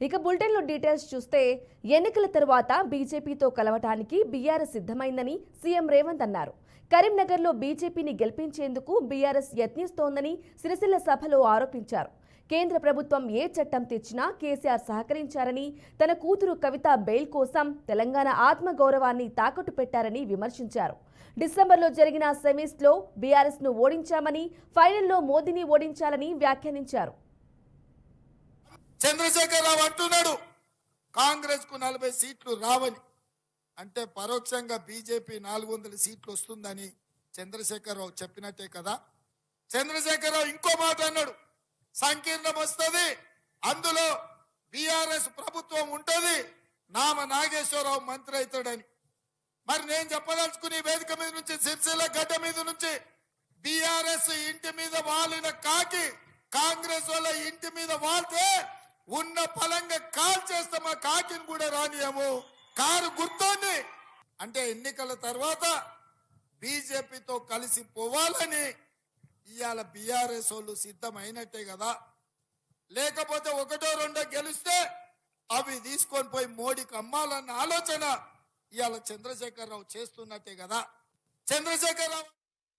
ఇక బులెటిన్లో డీటెయిల్స్ చూస్తే ఎన్నికల తరువాత బీజేపీతో కలవటానికి బీఆర్ఎస్ సిద్ధమైందని సీఎం రేవంత్ అన్నారు. కరీంనగర్లో బీజేపీని గెలిపించేందుకు బీఆర్ఎస్ యత్నిస్తోందని సిరిసిల్ల సభలో ఆరోపించారు. కేంద్ర ప్రభుత్వం ఏ చట్టం తెచ్చినా కేసీఆర్ సహకరించారని, తన కూతురు కవిత బెయిల్ కోసం తెలంగాణ ఆత్మగౌరవాన్ని తాకట్టు పెట్టారని విమర్శించారు. డిసెంబర్లో జరిగిన సెమీస్లో బీఆర్ఎస్ను ఓడించామని, ఫైనల్లో మోదీని ఓడించాలని వ్యాఖ్యానించారు. చంద్రశేఖరరావు అంటున్నాడు కాంగ్రెస్ కు 40 సీట్లు రావని, అంటే పరోక్షంగా బీజేపీ 400 సీట్లు వస్తుందని చంద్రశేఖరరావు చెప్పినట్టే కదా. చంద్రశేఖరరావు ఇంకో మాట అన్నాడు, సంకీర్ణం వస్తుంది, అందులో బీఆర్ఎస్ ప్రభుత్వం ఉంటది, నామ నాగేశ్వరరావు మంత్రి అవుతాడని. మరి నేను చెప్పదలుచుకుని వేదిక మీద నుంచి, సిరిసిల్ల గడ్డ మీద నుంచి, బీఆర్ఎస్ ఇంటి మీద వాలిన కాకి కాంగ్రెస్ వాళ్ళ ఇంటి మీద వాళ్తే ఉన్న పలంగా కాల్ చేస్తామా, కాకిని కూడా రానియము, కారు గుర్తోని. అంటే ఎన్నికల తర్వాత బీజేపీతో కలిసి పోవాలని ఇవాళ బీఆర్ఎస్ వాళ్ళు సిద్ధమైనట్టే కదా. లేకపోతే ఒకటో రెండో గెలిస్తే అవి తీసుకొని పోయి మోడీకి అమ్మాలన్న ఆలోచన ఇవాళ చంద్రశేఖరరావు చేస్తున్నట్టే కదా. చంద్రశేఖరరావు